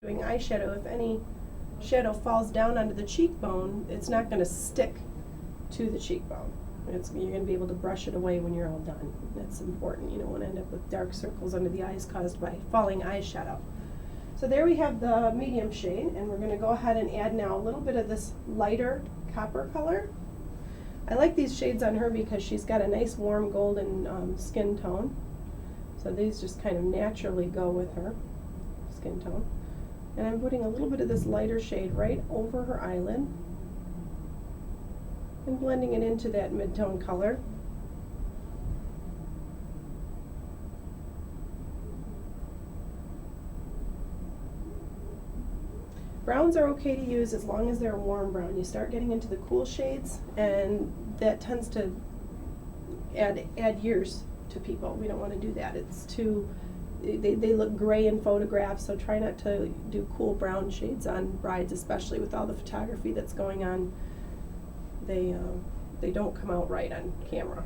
doing eyeshadow, if any shadow falls down onto the cheekbone, it's not going to stick to the cheekbone. You're going to be able to brush it away when you're all done. That's important. You don't want to end up with dark circles under the eyes caused by falling eyeshadow. So there we have the medium shade, and we're going to go ahead and add now a little bit of this lighter copper color. I like these shades on her because she's got a nice warm golden skin tone. So these just kind of naturally go with her skin tone. And I'm putting a little bit of this lighter shade right over her eyelid and blending it into that mid-tone color. Browns are okay to use as long as they're a warm brown. You start getting into the cool shades, and that tends to add years to people. We don't want to do that. It's too, they look gray in photographs, so try not to do cool brown shades on brides, especially with all the photography that's going on. They don't come out right on camera.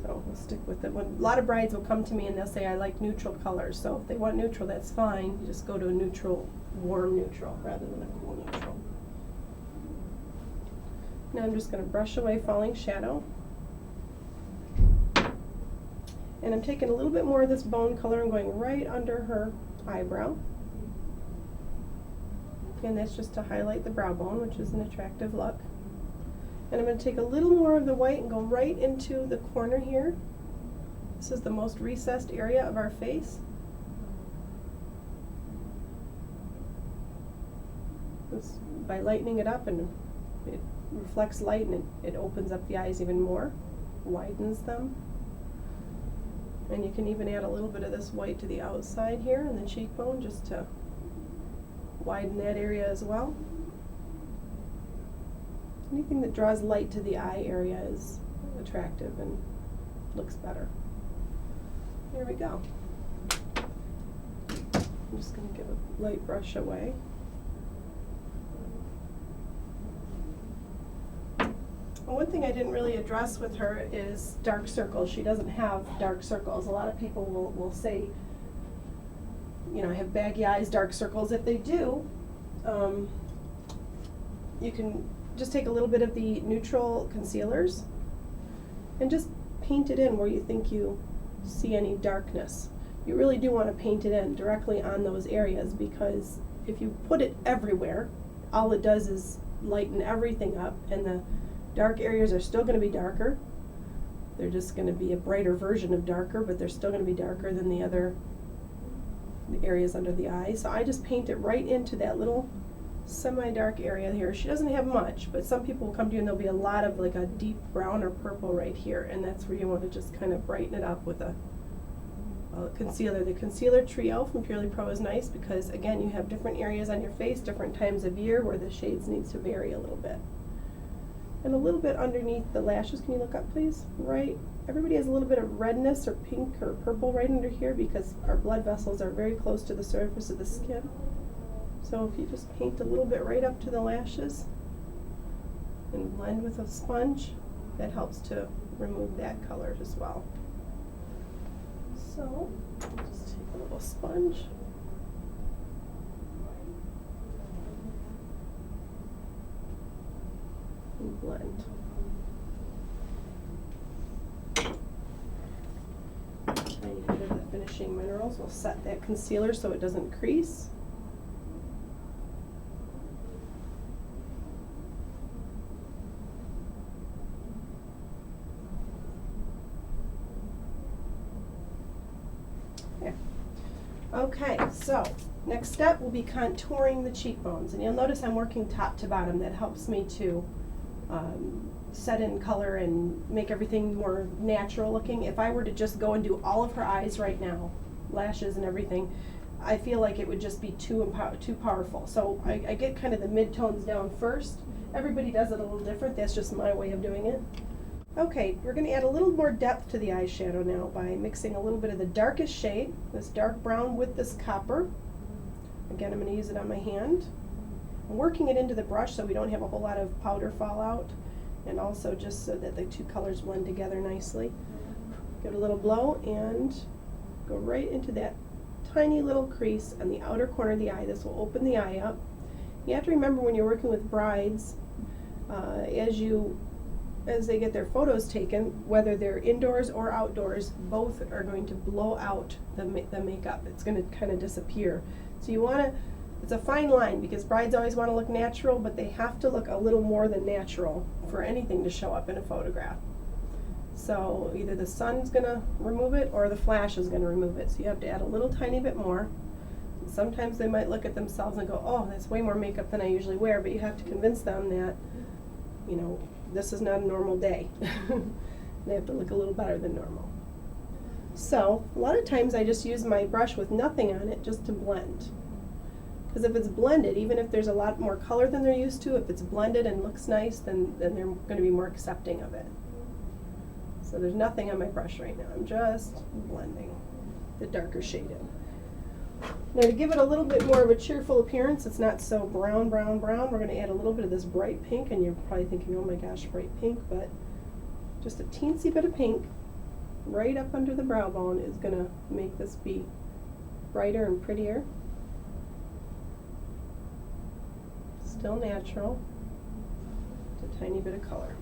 So we'll stick with it. A lot of brides will come to me and they'll say, I like neutral colors. So if they want neutral, that's fine. You just go to a neutral, warm neutral rather than a cool neutral. Now I'm just going to brush away falling shadow. And I'm taking a little bit more of this bone color and going right under her eyebrow. And that's just to highlight the brow bone, which is an attractive look. And I'm going to take a little more of the white and go right into the corner here. This is the most recessed area of our face. By lightening it up, and it reflects light, and it opens up the eyes even more, widens them. And you can even add a little bit of this white to the outside here in the cheekbone just to widen that area as well. Anything that draws light to the eye area is attractive and looks better. There we go. I'm just going to give a light brush away. One thing I didn't really address with her is dark circles. She doesn't have dark circles. A lot of people will say, you know, I have baggy eyes, dark circles. If they do, you can just take a little bit of the neutral concealers and just paint it in where you think you see any darkness. You really do want to paint it in directly on those areas, because if you put it everywhere, all it does is lighten everything up, and the dark areas are still going to be darker. They're just going to be a brighter version of darker, but they're still going to be darker than the other areas under the eye. So I just paint it right into that little semi-dark area here. She doesn't have much, but some people will come to you and there'll be a lot of like a deep brown or purple right here, and that's where you want to just kind of brighten it up with a concealer. The concealer trio from Purely Pro is nice because, again, you have different areas on your face, different times of year where the shades need to vary a little bit. And a little bit underneath the lashes. Can you look up, please? Right. Everybody has a little bit of redness or pink or purple right under here because our blood vessels are very close to the surface of the skin. So if you just paint a little bit right up to the lashes and blend with a sponge, that helps to remove that color as well. So just take a little sponge. And blend. And under the finishing minerals, we'll set that concealer so it doesn't crease. There. Okay, so next step will be contouring the cheekbones, and you'll notice I'm working top to bottom. That helps me to set in color and make everything more natural looking. If I were to just go and do all of her eyes right now, lashes and everything, I feel like it would just be too powerful. So I get kind of the mid-tones down first. Everybody does it a little different. That's just my way of doing it. Okay, we're going to add a little more depth to the eyeshadow now by mixing a little bit of the darkest shade, this dark brown, with this copper. Again, I'm going to use it on my hand. I'm working it into the brush so we don't have a whole lot of powder fallout, and also just so that the two colors blend together nicely. Give it a little blow and go right into that tiny little crease on the outer corner of the eye. This will open the eye up. You have to remember when you're working with brides, as they get their photos taken, whether they're indoors or outdoors, both are going to blow out the makeup. It's going to kind of disappear. So you want to, it's a fine line because brides always want to look natural, but they have to look a little more than natural for anything to show up in a photograph. So either the sun's going to remove it or the flash is going to remove it. So you have to add a little tiny bit more. Sometimes they might look at themselves and go, oh, that's way more makeup than I usually wear, but you have to convince them that, you know, this is not a normal day. They have to look a little better than normal. So a lot of times I just use my brush with nothing on it just to blend. Because if it's blended, even if there's a lot more color than they're used to, if it's blended and looks nice, then they're going to be more accepting of it. So there's nothing on my brush right now. I'm just blending the darker shade in. Now to give it a little bit more of a cheerful appearance, it's not so brown, brown, brown, we're going to add a little bit of this bright pink, and you're probably thinking, oh my gosh, bright pink, but just a teensy bit of pink right up under the brow bone is going to make this be brighter and prettier. Still natural, just a tiny bit of color.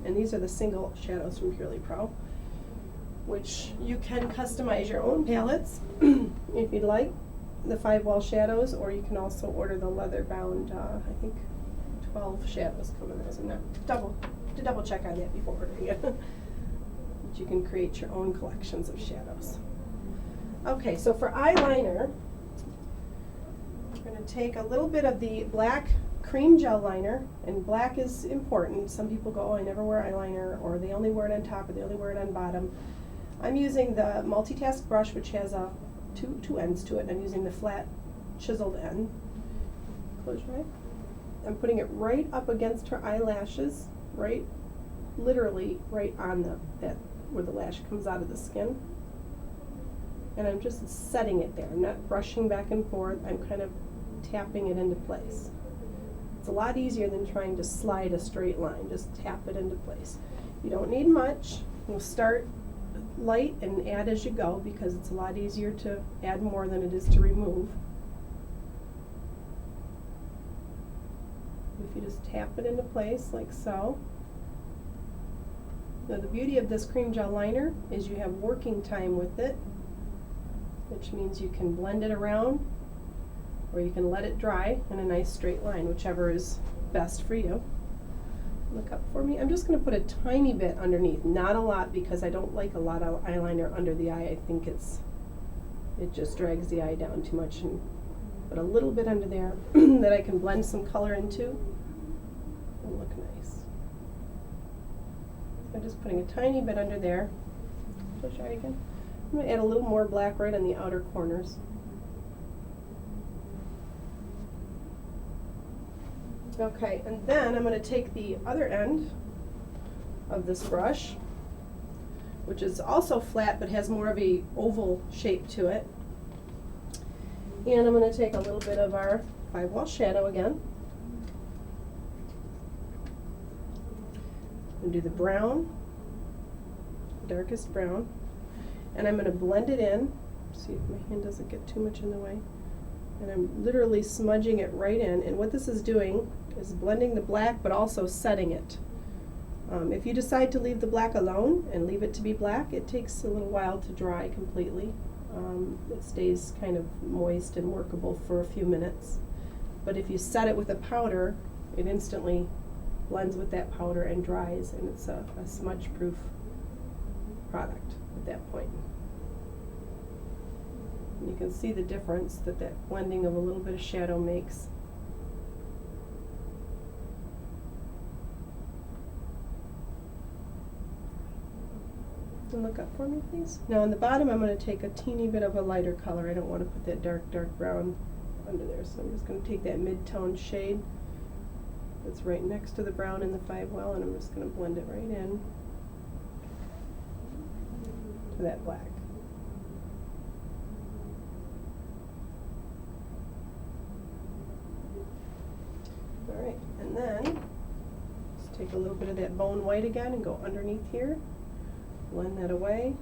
And these are the single shadows from Purely Pro, which you can customize your own palettes if you'd like, the 5-wall shadows, or you can also order the leather bound, I think 12 shadows come in those. I'm not double check on that before ordering it. But you can create your own collections of shadows. Okay, so for eyeliner, we're going to take a little bit of the black cream gel liner, and black is important. Some people go, oh, I never wear eyeliner, or they only wear it on top, or they only wear it on bottom. I'm using the multitask brush, which has two ends to it. I'm using the flat chiseled end. Close your eye. I'm putting it right up against her eyelashes, right, literally right on that where the lash comes out of the skin. And I'm just setting it there. I'm not brushing back and forth. I'm kind of tapping it into place. It's a lot easier than trying to slide a straight line. Just tap it into place. You don't need much. We'll start light and add as you go because it's a lot easier to add more than it is to remove. If you just tap it into place like so. Now the beauty of this cream gel liner is you have working time with it, which means you can blend it around or you can let it dry in a nice straight line, whichever is best for you. Look up for me. I'm just going to put a tiny bit underneath, not a lot, because I don't like a lot of eyeliner under the eye. I think it just drags the eye down too much, but a little bit under there that I can blend some color into and look nice. I'm just putting a tiny bit under there. Should I try again? I'm going to add a little more black right on the outer corners. Okay, and then I'm going to take the other end of this brush, which is also flat but has more of a oval shape to it. And I'm going to take a little bit of our 5-wall shadow again. And do the brown, darkest brown. And I'm going to blend it in. See if my hand doesn't get too much in the way. And I'm literally smudging it right in. And what this is doing is blending the black but also setting it. If you decide to leave the black alone and leave it to be black, it takes a little while to dry completely. It stays kind of moist and workable for a few minutes. But if you set it with a powder, it instantly blends with that powder and dries, and it's a smudge-proof product at that point. And you can see the difference that blending of a little bit of shadow makes. And look up for me, please. Now on the bottom, I'm going to take a teeny bit of a lighter color. I don't want to put that dark brown under there, so I'm just going to take that mid-tone shade that's right next to the brown in the 5-well, and I'm just going to blend it right in to that black. All right, and then just take a little bit of that bone white again and go underneath here. Blend that away.